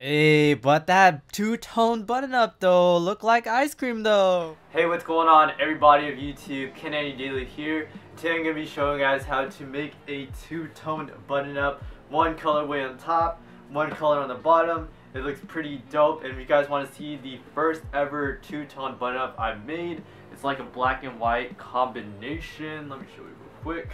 Hey, but that two-tone button up though look like ice cream though. Hey, what's going on everybody of YouTube? KAD Daily here. Today I'm going to be showing you guys how to make a two-toned button up. One colorway on top, one color on the bottom. It looks pretty dope, and if you guys want to see the first ever two-tone button up I've made, it's like a black and white combination. Let me show you real quick.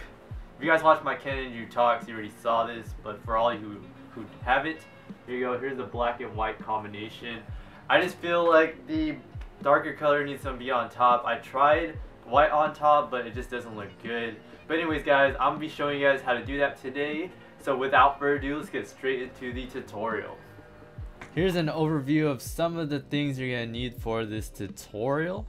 If you guys watch my KAD talks, you already saw this, but for all you who haven't, here you go. Here's the black and white combination. I just feel like the darker color needs to be on top. I tried white on top, but it just doesn't look good. But anyways, guys, I'm gonna be showing you guys how to do that today. So without further ado, let's get straight into the tutorial. Here's an overview of some of the things you're gonna need for this tutorial.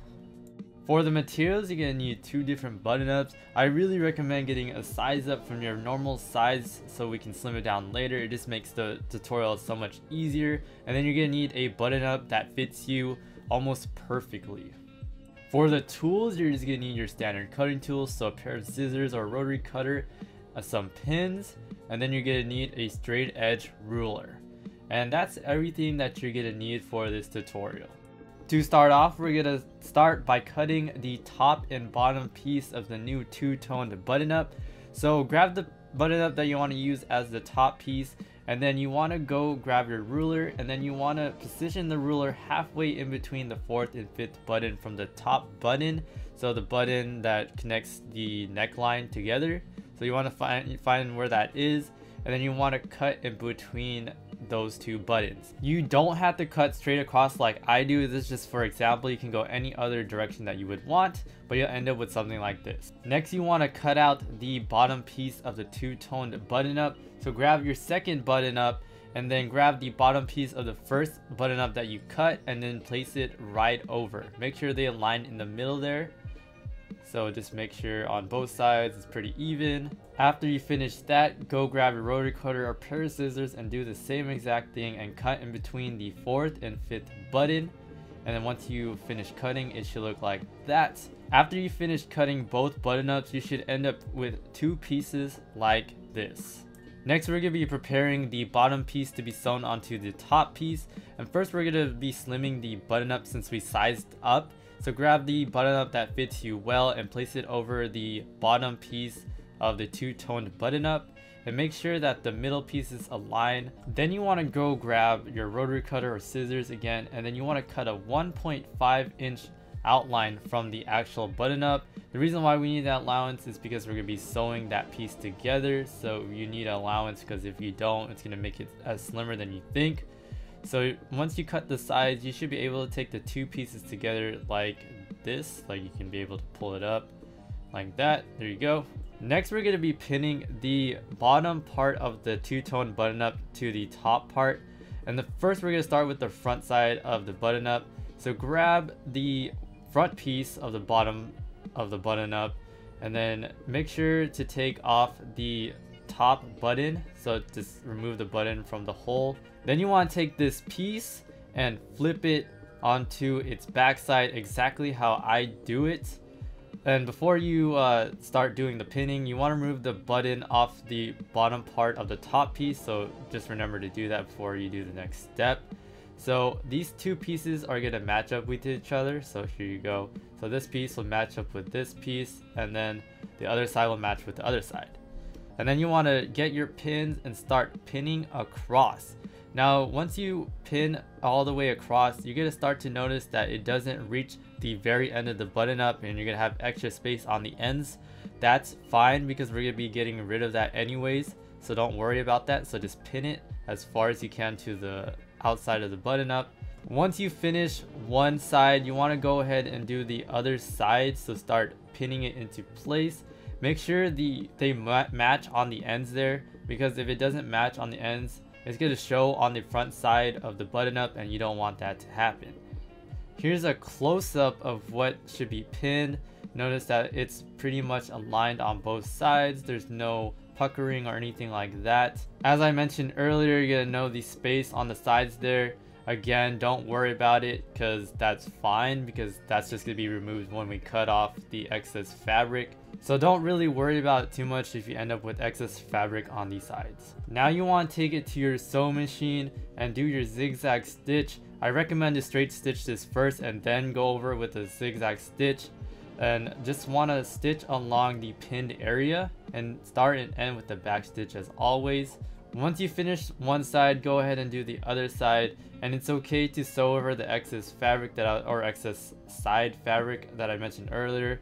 For the materials, you're gonna need two different button ups. I really recommend getting a size up from your normal size so we can slim it down later. It just makes the tutorial so much easier. And then you're gonna need a button up that fits you almost perfectly. For the tools, you're just gonna need your standard cutting tools, so a pair of scissors or rotary cutter, some pins, and then you're gonna need a straight edge ruler. And that's everything that you're gonna need for this tutorial. To start off, we're gonna start by cutting the top and bottom piece of the new two-toned button up. So grab the button up that you want to use as the top piece, and then you want to go grab your ruler, and then you want to position the ruler halfway in between the fourth and fifth button from the top button, so the button that connects the neckline together. So you want to find where that is, and then you want to cut in between those two buttons. You don't have to cut straight across like I do. This is just for example. You can go any other direction that you would want, but you'll end up with something like this. Next, you want to cut out the bottom piece of the two-toned button up. So grab your second button up and then grab the bottom piece of the first button up that you cut and then place it right over. Make sure they align in the middle there. So just make sure on both sides it's pretty even. After you finish that, go grab a rotary cutter or pair of scissors and do the same exact thing and cut in between the fourth and fifth button. And then once you finish cutting, it should look like that. After you finish cutting both button ups, you should end up with two pieces like this. Next, we're going to be preparing the bottom piece to be sewn onto the top piece. And first, we're going to be slimming the button up since we sized up. So grab the button up that fits you well and place it over the bottom piece of the two-toned button up, and make sure that the middle pieces align. Then you want to go grab your rotary cutter or scissors again, and then you want to cut a 1.5-inch outline from the actual button up. The reason why we need that allowance is because we're going to be sewing that piece together, so you need an allowance, because if you don't, it's going to make it as slimmer than you think. So once you cut the sides, you should be able to take the two pieces together like this. Like you can be able to pull it up like that. There you go. Next, we're going to be pinning the bottom part of the two-tone button up to the top part. And first, we're going to start with the front side of the button up. So grab the front piece of the bottom of the button up, and then make sure to take off the top button. So just remove the button from the hole. Then you want to take this piece and flip it onto its backside exactly how I do it. And before you start doing the pinning, you want to remove the button off the bottom part of the top piece. So just remember to do that before you do the next step. So these two pieces are going to match up with each other. So here you go. So this piece will match up with this piece, and then the other side will match with the other side. And then you want to get your pins and start pinning across. Now, once you pin all the way across, you're going to start to notice that it doesn't reach the very end of the button up, and you're going to have extra space on the ends. That's fine, because we're going to be getting rid of that anyways, so don't worry about that. So just pin it as far as you can to the outside of the button up. Once you finish one side, you want to go ahead and do the other side. So start pinning it into place. Make sure they match on the ends there, because if it doesn't match on the ends, it's going to show on the front side of the button up, and you don't want that to happen. Here's a close-up of what should be pinned. Notice that it's pretty much aligned on both sides. There's no puckering or anything like that. As I mentioned earlier, you're going to know the space on the sides there. Again, don't worry about it, because that's fine, because that's just going to be removed when we cut off the excess fabric. So don't really worry about it too much if you end up with excess fabric on these sides. Now you want to take it to your sewing machine and do your zigzag stitch. I recommend to straight stitch this first and then go over with a zigzag stitch. And just want to stitch along the pinned area and start and end with the back stitch as always. Once you finish one side, go ahead and do the other side, and it's okay to sew over the excess fabric or excess side fabric that I mentioned earlier.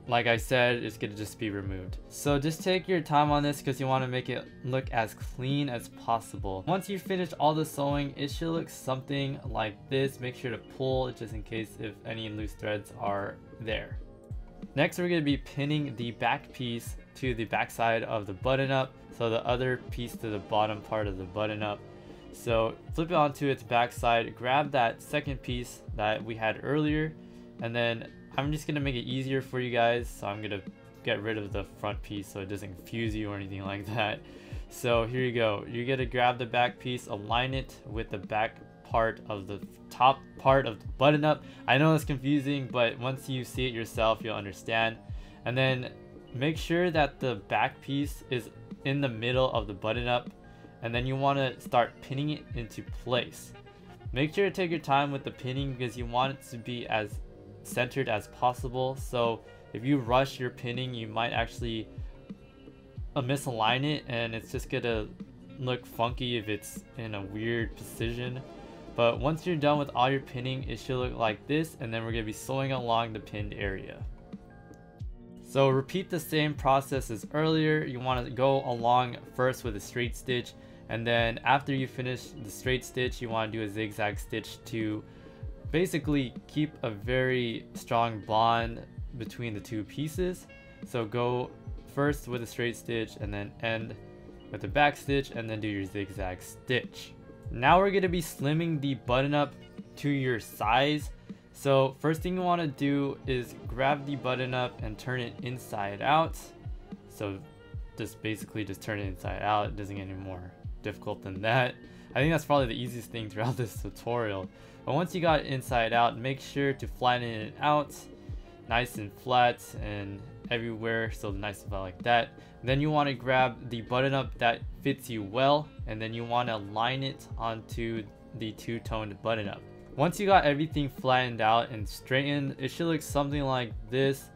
Like I said, it's gonna just be removed. So just take your time on this because you want to make it look as clean as possible. Once you finish all the sewing, it should look something like this. Make sure to pull just in case if any loose threads are there. Next, we're going to be pinning the back piece to the back side of the button up, so the other piece to the bottom part of the button up. So flip it onto its back side, grab that second piece that we had earlier, and then I'm just going to make it easier for you guys, so I'm going to get rid of the front piece so it doesn't confuse you or anything like that. So here you go. You're going to grab the back piece, align it with the back part of the top part of the button up. I know it's confusing, but once you see it yourself, you'll understand. And then make sure that the back piece is in the middle of the button up, and then you want to start pinning it into place. Make sure to take your time with the pinning because you want it to be as centered as possible. So if you rush your pinning, you might actually misalign it, and it's just gonna look funky if it's in a weird position. But once you're done with all your pinning, it should look like this, and then we're going to be sewing along the pinned area. So repeat the same process as earlier. You want to go along first with a straight stitch, and then after you finish the straight stitch, you want to do a zigzag stitch to basically keep a very strong bond between the two pieces. So go first with a straight stitch and then end with a back stitch and then do your zigzag stitch. Now we're going to be slimming the button up to your size. So first thing you want to do is grab the button up and turn it inside out. So just basically just turn it inside out. It doesn't get any more difficult than that. I think that's probably the easiest thing throughout this tutorial. But once you got it inside out, make sure to flatten it out nice and flat and everywhere, so nice and flat like that. Then you want to grab the button up that fits you well, and then you want to line it onto the two-toned button up. Once you got everything flattened out and straightened, it should look something like this.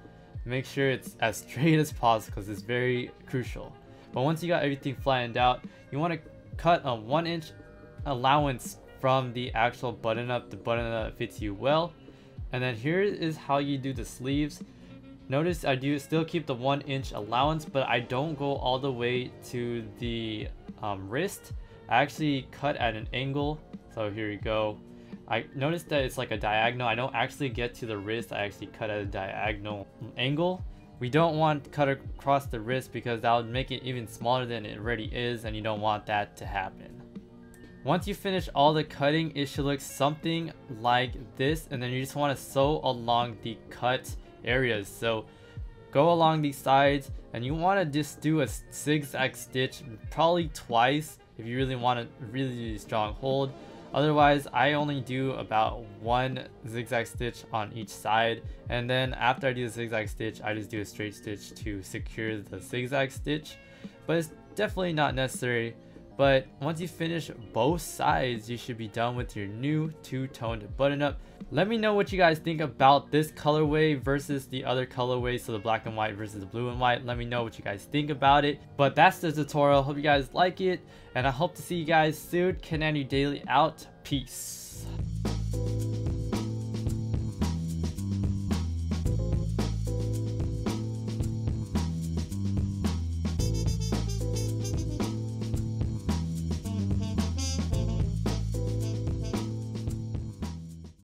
Make sure it's as straight as possible because it's very crucial. But once you got everything flattened out, you want to cut a 1-inch allowance from the actual button up, the button that fits you well. And then here is how you do the sleeves. Notice I do still keep the 1-inch allowance, but I don't go all the way to the wrist. I actually cut at an angle. So here you go. I noticed that it's like a diagonal. I don't actually get to the wrist. I actually cut at a diagonal angle. We don't want to cut across the wrist because that would make it even smaller than it already is, and you don't want that to happen. Once you finish all the cutting, it should look something like this, and then you just want to sew along the cut areas. So go along these sides, and you want to just do a zigzag stitch probably twice if you really want a really strong hold. Otherwise, I only do about 1 zigzag stitch on each side, and then after I do the zigzag stitch, I just do a straight stitch to secure the zigzag stitch. But it's definitely not necessary. But once you finish both sides, you should be done with your new two-toned button-up. Let me know what you guys think about this colorway versus the other colorway, so the black and white versus the blue and white. Let me know what you guys think about it. But that's the tutorial. Hope you guys like it, and I hope to see you guys soon. KAD Daily out. Peace.